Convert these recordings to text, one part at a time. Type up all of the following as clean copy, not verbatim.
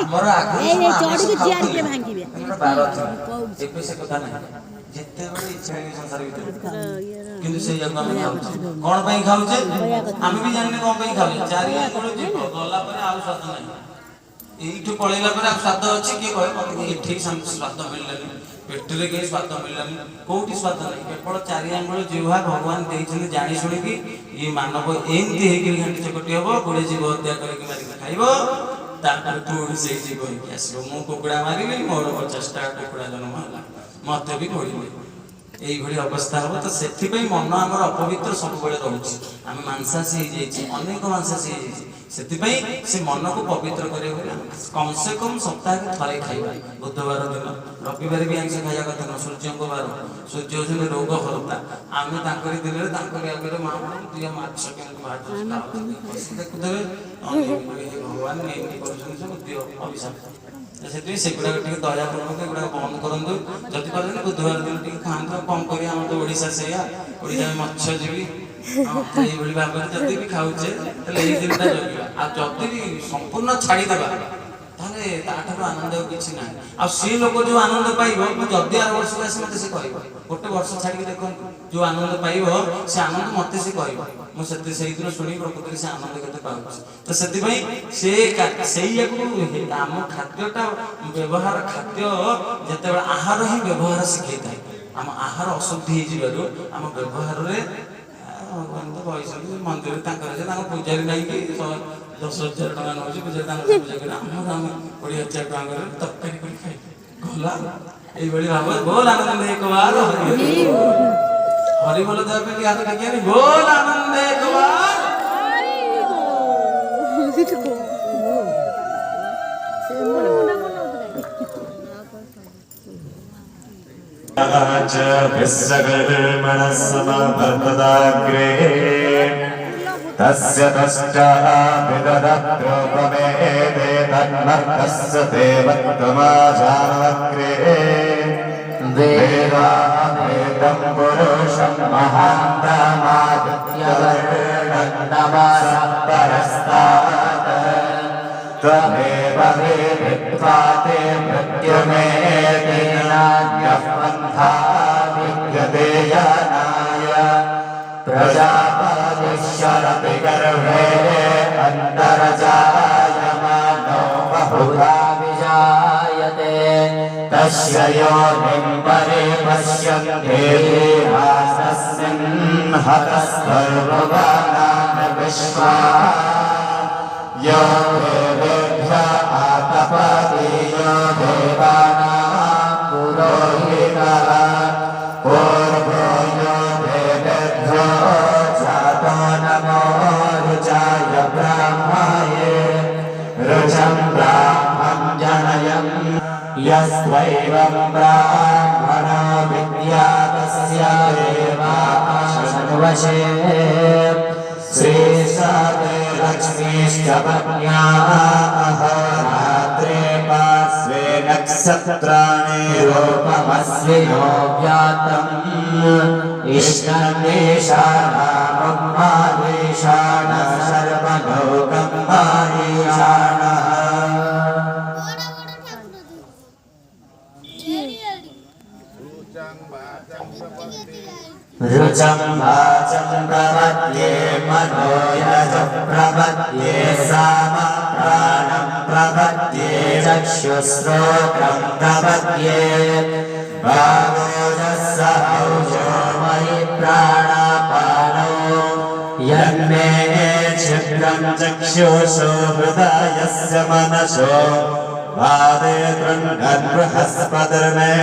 ଆମର ଆଗରୁ ଚଢିକି ଚିଆର କେ ଭାଙ୍ଗିବେ ଏବେ ସେ କଥା ନାହିଁ ଯେତେବେଳେ ଇଚ୍ଛା ହୁଏ ସଂସାର ଭିତରେ କିନ୍ତୁ ସେଇଆକୁ ଆମେ ଖାଉଛେ କଣ ପାଇଁ ଖାଉଛେ ଆମେ ବି ଜାଣିନେ କଣ ପାଇଁ ଖାଉଛେ ଚାରି ଆଙ୍ଗୁଳ ଯିବ ଗଲା ପରେ ଆଉ ସ୍ୱାଦ ନାହିଁ ଏଇଠୁ ପଳେଇଲା ପରେ ଆଉ ସ୍ୱାଦ ଅଛି କିଏ କହେ ମତେ କି ଏଠି ସ୍ୱାଦ ମିଳିଲାନି ପେଟରେ କେହି ସ୍ୱାଦ ମିଳିଲାନି କୋଉଠି ସ୍ୱାଦ ନାହିଁ କେବଳ ଚାରି ଆଙ୍ଗୁଳ ଜିହ୍ବା ଭଗବାନ ଦେଇଛନ୍ତି ଜାଣି ଶୁଣିକି ଇଏ ମାନବ ଏମିତି ହେଇକି ଘାଣ୍ଟି ଚକଟି ହବ କୋଡ଼ିଏ ଜୀବ ହତ୍ୟା କରିକି ମାରିକି ଖାଇବ ତାପରେ ପୁଣି ସେଇ ଜୀବ ହେଇକି ଆସିବ ମୁଁ କୁକୁଡ଼ା ମାରିଲି ମୋର 50ଟା କୁକୁଡ଼ା ଜନ୍ମ ହେଲା ମତେ ବି କହିଲେ এইভাবে অবস্থা হব তো সেথিপাই মন আমার অপবিত্র সবুলে রয়েছে আমি মাংসাশী হয়ে যাইছি অনেক মাংসাশী হয়ে যাইছি সেথিপাই সে মনকু পবিত্র করিয়া বলে কমসে কম সপ্তাহে থরে খাইবা বুধবার দিন রবিবার বি আইଁଷ খাইয়া কথা না সূর্যঙ্ক বার সূর্য হচ্ছেন রোগ হরতা আমি তাঙ্করি দিলে তাঙ্করি আগরে মা দিয়ে মাছ কেমন ভাজি দেখুদেবে ভগবান এমনি করছেন সব দিও অভিশাপ ସେଥିପାଇଁ ସେଗୁଡ଼ାକ ଟିକେ ଦୟାପୂର୍ବକ ଏଗୁଡ଼ାକ ବନ୍ଦ କରନ୍ତୁ ଯଦି ପାରୁଛନ୍ତି ବୁଧବାର ଦିନ ଟିକେ ଖାଆନ୍ତୁ କମ କରିବା ଆମର ତ ଓଡ଼ିଶା ସେଇଆ ଓଡ଼ିଶାରେ ମତ୍ସ୍ୟଜୀବୀ ଏଇଭଳି ଭାବରେ ଯଦି ବି ଖାଉଛେ ତାହେଲେ ଏଇ ଦିନଟା ଜଗିବା ଆଉ ଯଦି ବି ସମ୍ପୂର୍ଣ୍ଣ ଛାଡ଼ିଦେବା ତାହେଲେ ତାଠାରୁ ଆନନ୍ଦ କିଛି ନାହିଁ ଆଉ ସେ ଲୋକ ଯୋଉ ଆନନ୍ଦ ପାଇବ ମୁଁ ଯଦି ଆର ବର୍ଷକୁ ଆସି ମତେ ସେ କହିବ ଗୋଟେ ବର୍ଷ ଛାଡ଼ିକି ଦେଖନ୍ତୁ ଯୋଉ ଆନନ୍ଦ ପାଇବ ସେ ଆନନ୍ଦ ମତେ ସେ କହିବ ମୁଁ ସେଇଦିନ ଶୁଣି ପ୍ରକୃତରେ ସେ ଆନନ୍ଦ କେତେ ପାଉଛି ତ ସେଥିପାଇଁ ସେଇଆକୁ ଆମ ଖାଦ୍ୟଟା ବ୍ୟବହାର ଖାଦ୍ୟ ଯେତେବେଳେ ଆହାର ହିଁ ବ୍ୟବହାର ଶିଖେଇଥାଏ ଆମ ଆହାର ଅଶୁଦ୍ଧି ହେଇଯିବାରୁ ଆମ ବ୍ୟବହାରରେ ଭଗବାନ ତ କହିଛନ୍ତି ମନ୍ଦିରରେ ତାଙ୍କର ଯେ ତାଙ୍କ ପୂଜାରୀ ନାଇଁକି 10,000 ଟଙ୍କା ନେଉଛି ପୂଜା ତାଙ୍କର ପୂଜା କରି ଆମର ଆମେ 20,000 ଟଙ୍କା କରି ତରକାରୀ କରି ଖାଇ ଗଲା এইভাবে ভাবে বল আনন্দে একবার হরি বল দেওয়া পেটি হাতে ডেকে আনি বল আনন্দে একবার আচ্ছা বিশ্বকর্মণঃ সমবর্তদাগ্রে তস্য তষ্টা বিদদত্রোপমেদে তন্মর্তস্য দেবত্তমাজানগ্রে वेदं पुरुषं महान्तमादित्यवर्णन्दमसत्परस्तात् त्वमेव विदित्वा ते मृत्युमेतेनान्यः पन्था विद्यते यानाय प्रजापतिश्चरति गर्भे अन्तर्जायमानो बहुधा विजायते तस्य योनिं परिपश्यन्ते तस्मिन् हतस्तर्ववानान् विश्वा यो देवेभ्य आतपति यो देवानां पुरोहितः पूर्वो यो देवेभ्यो जातो नमो रुचाय ब्राह्मये रुचं ब्राह्मं जनयन् यस्त्वैवं ब्राह्मणो विद्यातस्य देवाशन्वशे श्रीशाते लक्ष्मीश्च पत्न्याः अहोरात्रे पार्श्वे नक्षत्राणि रूपमस्विनो व्यातम् इष्टन्देशानामुग्मादेशानः सर्वलोकं मारीशानः रुचं वाचं प्रपद्ये मनोयजं प्रपद्ये सामप्राणं प्रपद्ये चक्षुश्रोत्रं प्रपद्ये भागोजस्स औजो मयि प्राणापानो यन्मे छिद्रं चक्षुषो हृदयस्य मनसो वादे तृण्गन् बृहस्पतिर्मे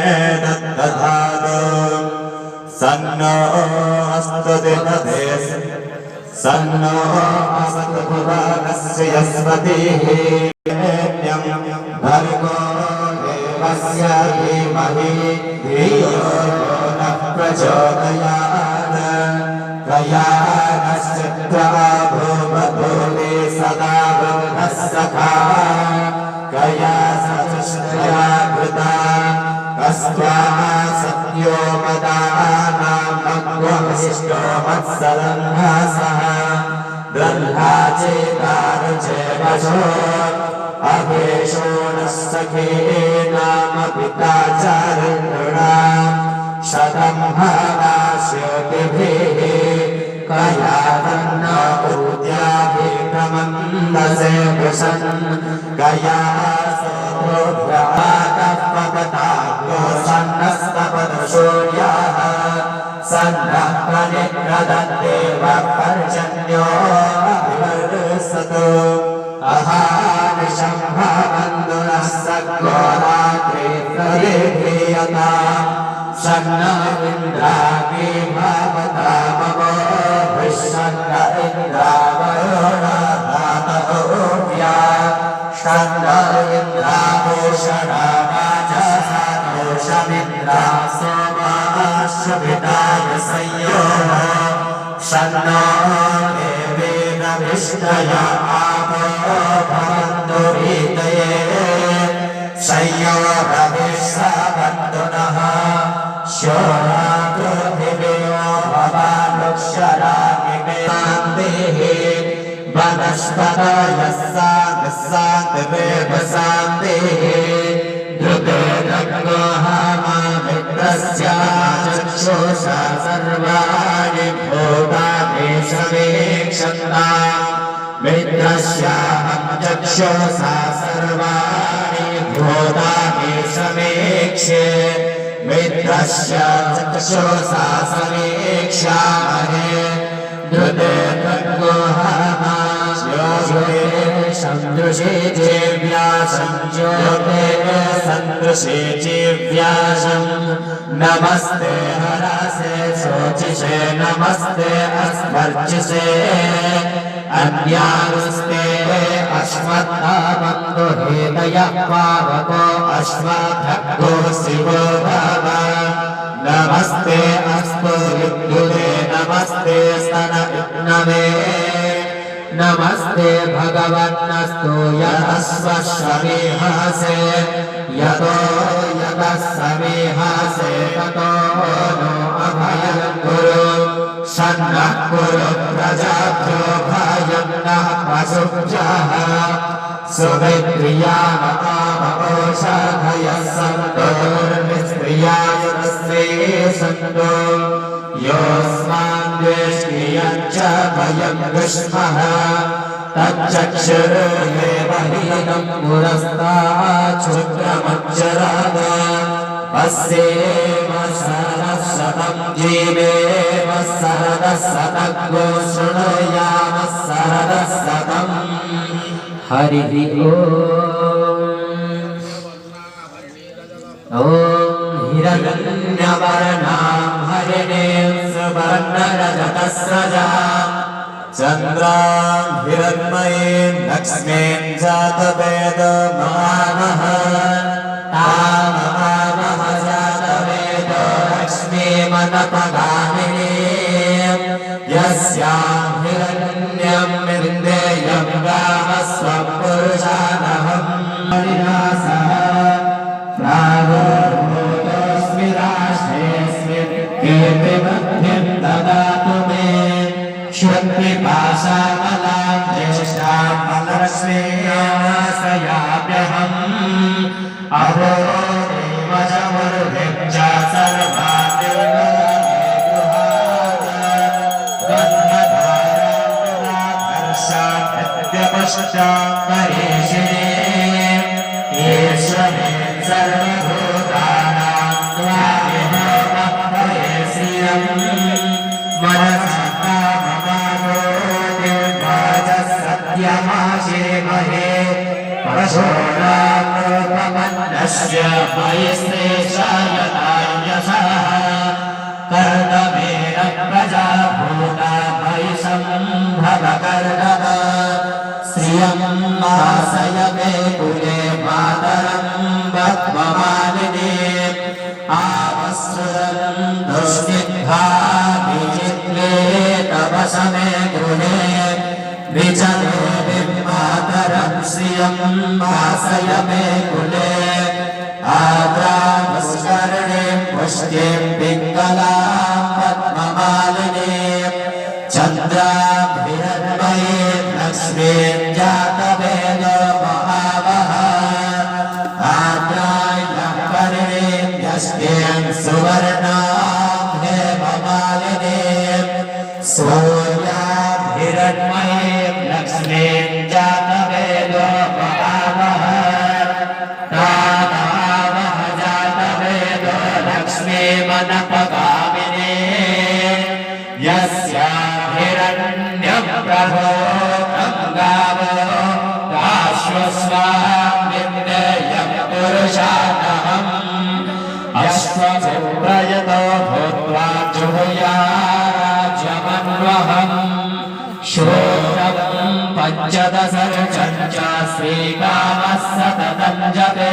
दत्तधातु सन्नो अस्तु दिनदे सन्नो अस्तु भुवनस्य यस्पतिः भर्गो देवस्य धीमहि धियो यो नः प्रचोदयात् कयानश्चित्रा भूमभूते सदा ब्रह्मः सखा कया सचुष्टया कृता कस्त्वाः सत्यो मदानामग्वशिष्टो मत्सलङ्घसः ब्रह्मा चेतारुचे वशो अभेशो नः सखे नाम पिता चारिन्द्राणाम् शतं भावास्योतिभिः कया तन्न ऊद्याभिक्रमन्दसे वृषन् गया सोऽभ्यातः पतताभ्यो सन्नस्तपदसूर्याः सन्नः प्रनिक्रदद्देव पर्जन्यो अभिवर्षतु अहानिशम्भवन्दुनः सद्गोरात्रे प्रदेधीयता सन्न इन्द्राग्नि भवता मम विश्वन्न इन्द्रावरुणधातोऽव्या सन्न इन्द्राभूषणावाचसादोषमिन्द्रा सोमाश्वभिताय संयोः सन्नो देवेन आपो भवन्तु वीतये संयोगभिस्सवन्तुनः शोणापृथिव्यो भवानुक्षरामिमेतान्तेः वनस्पतयः सान्तिवेवसान्तेः धृते रङ्गोहामामित्रस्याचक्षुषा सर्वाणि भूतानि समीक्षन्ताम् मित्रस्याहं चक्षुषा सर्वाणि भूतानि समीक्षे मित्रस्य चक्षुषा समीक्षामहे धृते रङ्गोहामा सन्दृशे जीव्यासं ज्योते सन्दृशे जीव्यासं नमस्ते हरसे शोचिषे नमस्ते अस्मर्चिषे अन्यानुस्ते अश्वत्थामन्दुहेतयः पावको अश्वभक्तो शिवो भव नमस्ते अस्तु विद्युते नमस्ते स्तन इत्नवे नमस्ते भगवन्नस्तु यतस्वश्वमेहासे यतो यतः समेहासे ततो नो अभयं कुरु सन्नः कुरु प्रजाभ्यो भयं नः पशुभ्यः सुविद्रियामोषधयः सन्तोर्विस्त्रियायुरस्ते सन्तो योऽस्मान् द्वेष्टियच्च भयं विष्मः तच्चक्षुर्देव हीनं पुरस्ताच्छुक्रमज्जराद अस्येव शरदः शतं जीवेम शरदः शतको शृणुयामः शरदः शतम् हरिः ॐ हिरण्यवर्णां हरिणीं सुवर्णरजतस्रजाम् चन्द्रां हिरण्मयीं लक्ष्मीं जातवेदमावः तामहावः जातवेदो लक्ष्मीमनपगामिनीं यस्यां हिरण्यं विन्देयं गामस्वं पुरुषानहं हरिदासः प्रादुर्भूतोऽस्मि राष्ट्रेऽस्मिन् कीर्तिमध्यं ददातु मे क्षुत्पिपाशामलां ज्येष्ठां फलक्ष्मीयासयाम्यहम् अहो देवशमुर्भिश्च सर्वान् गन्धधारान्तराधर्षाद्यपश्चात्परेशिने ईश्वरे सर्वभूतानां त्वामिहामः परेश्रियम् मनसा सत्यमाशेमहे पशूनामन्नस्य वैश्रेषायतायसः कर्णमेन प्रजाभूता वैशम्भवकर्णः श्रियं मासय मे कुले मातरं पद्ममालिनी आवस्रुतं दुष्टिग्धा विचित्रे तव समे गृहे विजने मातरं श्रियं मासय मे कुले आद्रामुष्कर्णे पुष्ट्ये पिङ्गलां पद्ममालिनीं चन्द्राभिरन्मयीं लक्ष्मीं जातवेदो महावः यष्टिं सुवर्णां हेममालिनीं सूर्याभिरण्मयीं लक्ष्मीं जातवेदो महावः तादावः जातवेदो लक्ष्मीमनपगामिनी यस्याभिरण्यं प्रभो गङ्गावो दाश्वस्वामिन्देयं पुरुषानहम् अश्वप्रयतो भूत्वा जुहुयाराज्यमन्वहम् शोकं पञ्चदशर्षं च श्रीकामः सततं जपे